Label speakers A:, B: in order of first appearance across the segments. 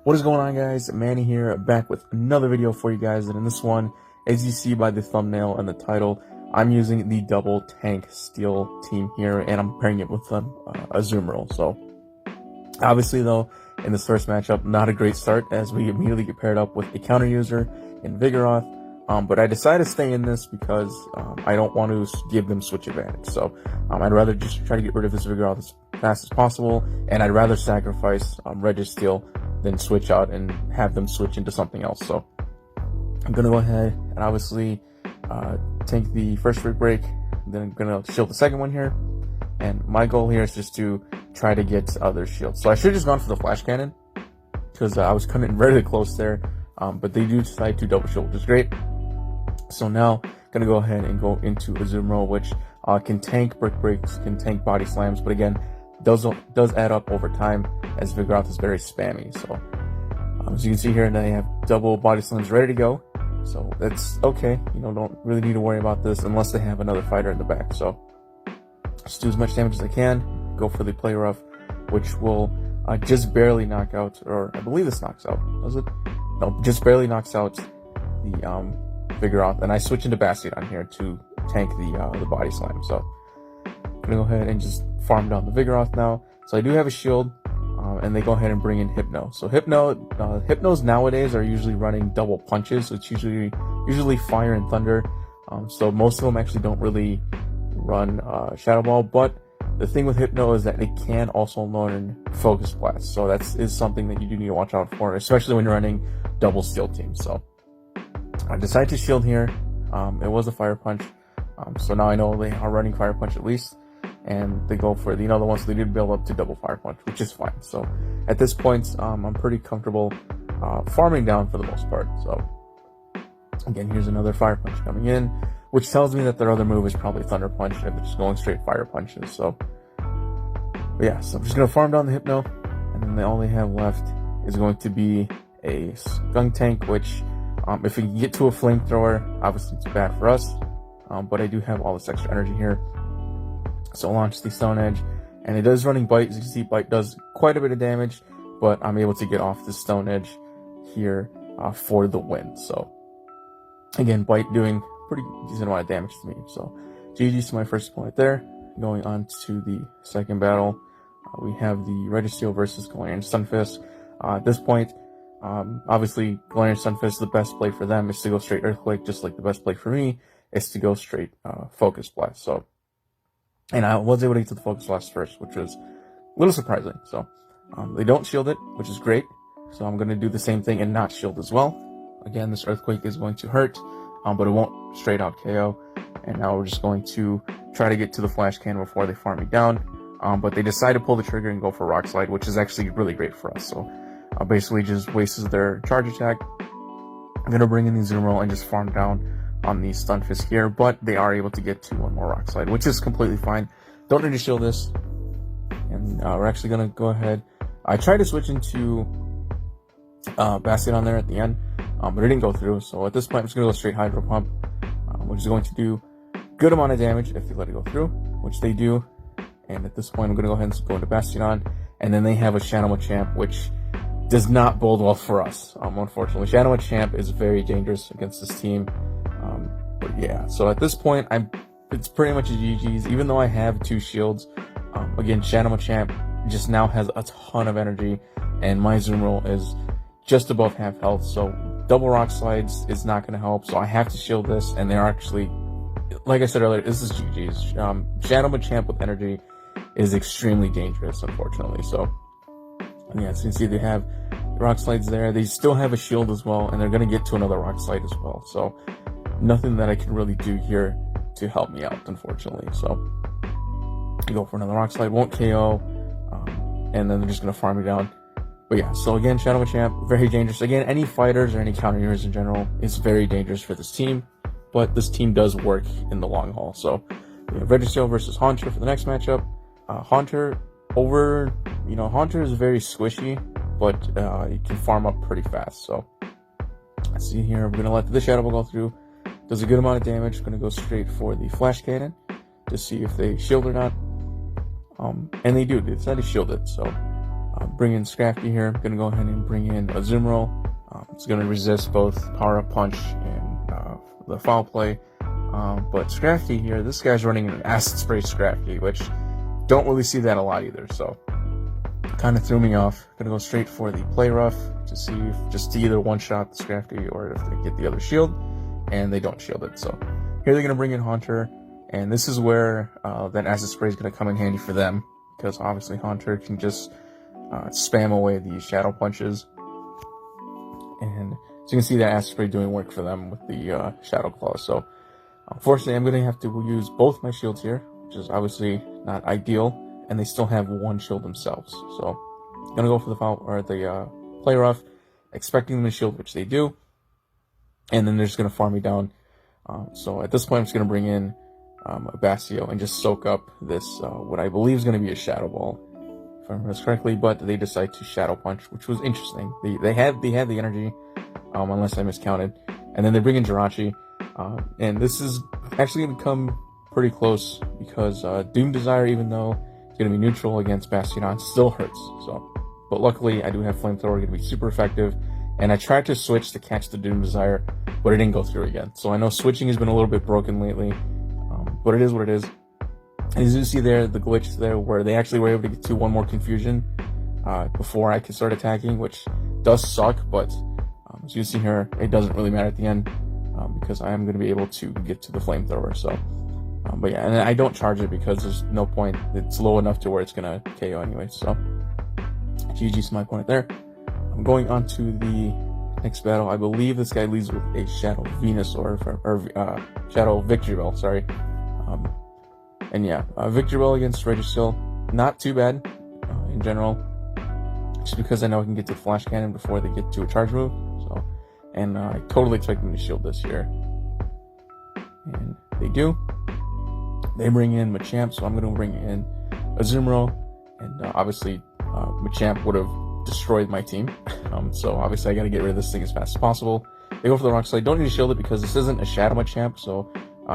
A: What is going on, guys? Manny here, back with another video for you guys. And in this one, as you see by the thumbnail and the title, I'm using the double tank steel team here, and I'm pairing it with a zoom roll. So obviously though, in this first matchup, not a great start, as we immediately get paired up with a counter user in Vigoroth. But I decided to stay in this because I don't want to give them switch advantage. So I'd rather just try to get rid of this Vigoroth as fast as possible, and I'd rather sacrifice Registeel than switch out and have them switch into something else. So I'm gonna go ahead and obviously tank the first Freak Break, then I'm gonna shield the second one here, and my goal here is just to try to get other shields. So I should have just gone for the Flash Cannon because I was coming really close there, but they do decide to double shield, which is great. So now gonna go ahead and go into a zoom roll, which can tank brick breaks, can tank body slams, but again does add up over time, as Vigoroth is very spammy. So as you can see here, they have double body slams ready to go, so that's okay. Don't really need to worry about this unless they have another fighter in the back. So just do as much damage as I can, go for the Play Rough, which will just barely knock out, or I believe this knocks out, does it? No, just barely knocks out the Vigoroth, and I switch into Bastion here to tank the body slam. So I'm gonna go ahead and just farm down the Vigoroth now. So I do have a shield, and they go ahead and bring in Hypno. So Hypnos nowadays are usually running double punches, so it's usually fire and thunder. So most of them actually don't really run Shadow Ball, but the thing with Hypno is that it can also learn Focus Blast. So that is something that you do need to watch out for, especially when you're running double steel teams. So I decided to shield here. It was a Fire Punch, so now I know they are running Fire Punch at least, and they go for the other ones. So they did build up to double Fire Punch, which is fine. So at this point, I'm pretty comfortable farming down for the most part. So again, here's another Fire Punch coming in, which tells me that their other move is probably Thunder Punch, and they're just going straight Fire Punches. So but yeah, so I'm just gonna farm down the Hypno, and then all they have left is going to be a Skunk Tank, which if we can get to a Flamethrower, obviously it's bad for us, but I do have all this extra energy here. So I'll launch the Stone Edge, and it does running Bite. As you can see, Bite does quite a bit of damage, but I'm able to get off the Stone Edge here for the win. So again, Bite doing pretty decent amount of damage to me. So GG's to my first opponent there. Going on to the second battle, we have the Registeel versus Galarian Stunfisk. At this point, obviously Galarian Stunfisk, the best play for them is to go straight Earthquake, just like the best play for me is to go straight Focus Blast. So, and I was able to get to the Focus Blast first, which was a little surprising. So they don't shield it, which is great. So I'm going to do the same thing and not shield as well. Again, this Earthquake is going to hurt, but it won't straight out KO. And now we're just going to try to get to the Flash Cannon before they farm me down. But they decide to pull the trigger and go for Rock Slide, which is actually really great for us. So basically just wastes their charge attack. I'm going to bring in the Zoom Roll and just farm down on the Stunfisk here, but they are able to get to one more Rock Slide, which is completely fine. Don't need to shield this. And we're actually going to go ahead. I tried to switch into Bastion on there at the end, but it didn't go through. So at this point, I'm just going to go straight Hydro Pump, which is going to do good amount of damage if they let it go through, which they do. And at this point, I'm going to go ahead and go into Bastion, and then they have a Shadow Machamp, which does not bode well for us, unfortunately. Shadow Machamp is very dangerous against this team. But yeah, so at this point, it's pretty much a GG's, even though I have two shields. Again, Shadow Machamp just now has a ton of energy, and my Zoom Roll is just above half health, so double Rock Slides is not going to help, so I have to shield this, and they're actually, like I said earlier, this is GG's. Shadow Machamp with energy is extremely dangerous, unfortunately. So yeah, as you can see, they have Rock Slides there. They still have a shield as well, and they're going to get to another Rock Slide as well. So nothing that I can really do here to help me out, unfortunately. So I go for another Rock Slide, won't KO, and then they're just going to farm me down. But yeah, so again, Shadow Machamp, very dangerous. Again, any fighters or any counter heroes in general is very dangerous for this team, but this team does work in the long haul. So we have Registeel versus Haunter for the next matchup. Haunter Haunter is very squishy, but it can farm up pretty fast. So let's see here, we're going to let the Shadow Ball go through. Does a good amount of damage. Going to go straight for the Flash Cannon to see if they shield or not. And they do. They decide to shield it. So Bring in Scrafty here. I'm gonna go ahead and bring in Azumarill. It's gonna resist both Power Up Punch and the Foul Play. But Scrafty here, this guy's running an Acid Spray Scrafty, which don't really see that a lot either, so kind of threw me off. Gonna go straight for the Play Rough to see if just to either one-shot the Scrafty or if they get the other shield, and they don't shield it. So here they're gonna bring in Haunter, and this is where that Acid Spray is gonna come in handy for them, because obviously Haunter can just spam away these Shadow Punches, and so you can see that Acid Spray doing work for them with the Shadow Claws. So unfortunately, I'm going to have to use both my shields here, which is obviously not ideal, and they still have one shield themselves. So I'm going to go for the foul or the Play Rough, expecting them to shield, which they do, and then they're just going to farm me down. So at this point, I'm just going to bring in a Bastio and just soak up this what I believe is going to be a Shadow Ball, if I remember this correctly. But they decide to Shadow Punch, which was interesting. They had the energy, unless I miscounted, and then they bring in Jirachi. And this is actually going to come pretty close, because Doom Desire, even though it's going to be neutral against Bastion, still hurts. So, but luckily I do have Flamethrower, going to be super effective. And I tried to switch to catch the Doom Desire, but it didn't go through again. So I know switching has been a little bit broken lately, but it is what it is. And as you see there, the glitch there where they actually were able to get to one more Confusion before I could start attacking, which does suck, but as you see here, it doesn't really matter at the end. Because I am going to be able to get to the Flamethrower. So, but yeah, and I don't charge it because there's no point. It's low enough to where it's going to KO anyway. So, GG's my opponent there. I'm going on to the next battle. I believe this guy leads with a Shadow Venusaur, or Shadow Victreebel, sorry. And yeah, Victreebel against Registeel, not too bad in general. Just because I know I can get to Flash Cannon before they get to a charge move. So. And I totally expect them to shield this here. And they do. They bring in Machamp, so I'm going to bring in Azumarill. And obviously, Machamp would have destroyed my team. So obviously, I got to get rid of this thing as fast as possible. They go for the Rock Slide. Don't need to shield it because this isn't a Shadow Machamp. So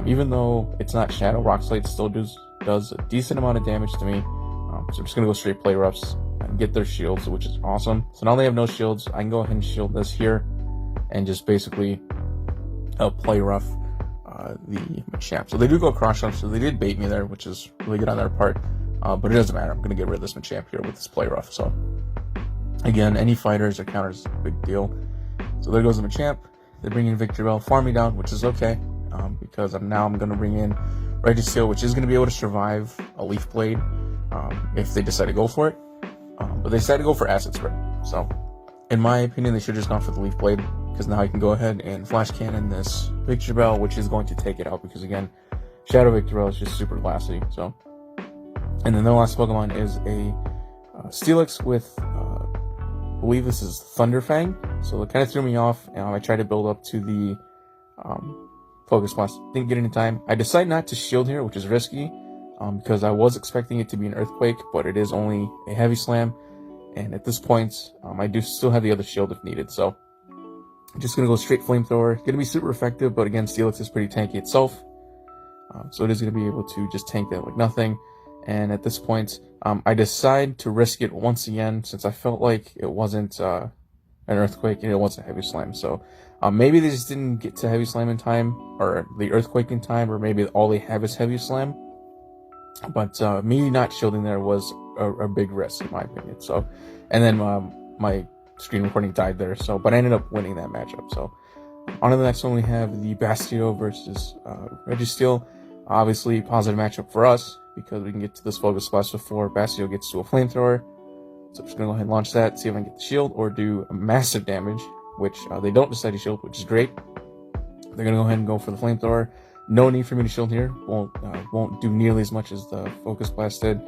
A: even though it's not Shadow, Rock Slide still does a decent amount of damage to me. So I'm just going to go straight Play Roughs and get their shields, which is awesome. So now they have no shields. I can go ahead and shield this here. And just basically Play Rough the Machamp. So they do go cross jump, so they did bait me there, which is really good on their part. But it doesn't matter. I'm going to get rid of this Machamp here with this Play Rough. So again, any fighters or counters is a big deal. So there goes the Machamp. They bring in Victreebel, farm me down, which is okay, because I'm going to bring in Registeel, which is going to be able to survive a Leaf Blade if they decide to go for it. But they decided to go for Acid Spray. So in my opinion, they should have just gone for the Leaf Blade, because now I can go ahead and Flash Cannon this Victreebel, which is going to take it out, because again, Shadow Victreebel is just super lasty. So, and then the last Pokemon is a Steelix with, I believe this is Thunderfang. So it kind of threw me off. I tried to build up to the Focus Blast, didn't get any time. I decided not to shield here, which is risky, because I was expecting it to be an Earthquake, but it is only a Heavy Slam. And at this point, I do still have the other shield if needed. So I'm just going to go straight Flamethrower. Going to be super effective, but again, Steelix is pretty tanky itself. So it is going to be able to just tank that like nothing. And at this point, I decide to risk it once again, since I felt like it wasn't an Earthquake and it wasn't Heavy Slam. So maybe they just didn't get to Heavy Slam in time, or the Earthquake in time, or maybe all they have is Heavy Slam. But me not shielding there was a big risk, in my opinion. So, and then my screen recording died there. So, but I ended up winning that matchup. So, on to the next one, we have the Bastio versus Registeel. Obviously, positive matchup for us, because we can get to this Focus Blast before Bastio gets to a Flamethrower. So I'm just going to go ahead and launch that, see if I can get the shield, or do massive damage, which they don't decide to shield, which is great. They're going to go ahead and go for the Flamethrower. No need for me to shield here. Won't do nearly as much as the Focus Blast did.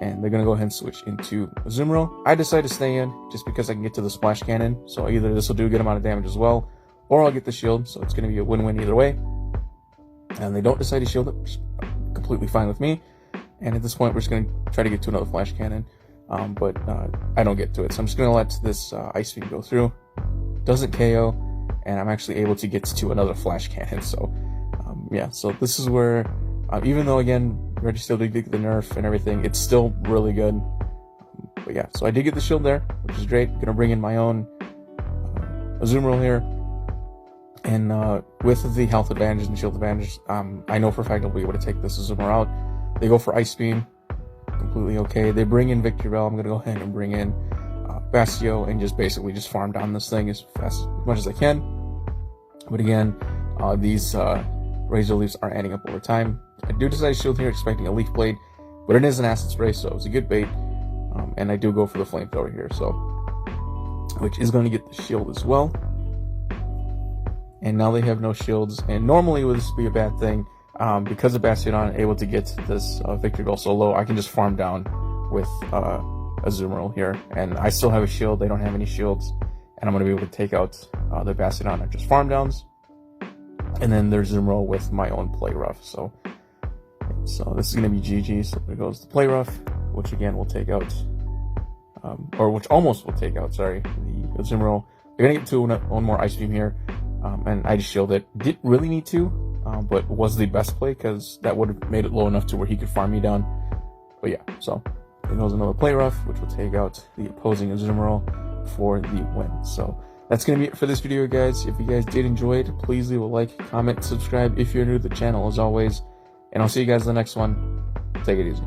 A: And they're going to go ahead and switch into Azumarill. I decided to stay in just because I can get to the Splash Cannon. So either this will do a good amount of damage as well, or I'll get the shield. So it's going to be a win-win either way. And they don't decide to shield it, which is completely fine with me. And at this point, we're just going to try to get to another Flash Cannon. But I don't get to it. So I'm just going to let this Ice Beam go through. Doesn't KO. And I'm actually able to get to another Flash Cannon. So yeah, so this is where, even though again, Registeel did get the nerf and everything, it's still really good. But yeah, so I did get the shield there, which is great. Gonna bring in my own Azumarill here. And with the health advantages and shield advantages, I know for a fact I'll be able to take this Azumarill out. They go for Ice Beam, completely okay. They bring in Victory Bell. I'm gonna go ahead and bring in Bastio and just basically just farm down this thing as much as I can. But again, these Razor Leaves are adding up over time. I do decide to shield here, expecting a Leaf Blade, but it is an Acid Spray, so it's a good bait. And I do go for the Flamethrower here, so which is going to get the shield as well. And now they have no shields, and normally would this be a bad thing. Because of Bastiodon able to get this Victory Bell so low, I can just farm down with Azumarill here, and I still have a shield. They don't have any shields, and I'm going to be able to take out the Bastiodon at just farm downs, and then there's Azumarill with my own Play Rough. So this is going to be GG. So there goes the Play Rough, which again will take out, or which almost will take out, sorry, the Azumarill. They're going to get to one more Ice Beam here, and I just shielded it. Didn't really need to, but was the best play because that would have made it low enough to where he could farm me down. But yeah, so there goes another Play Rough, which will take out the opposing Azumarill for the win. So that's going to be it for this video, guys. If you guys did enjoy it, please leave a like, comment, subscribe if you're new to the channel, as always. And I'll see you guys in the next one. Take it easy.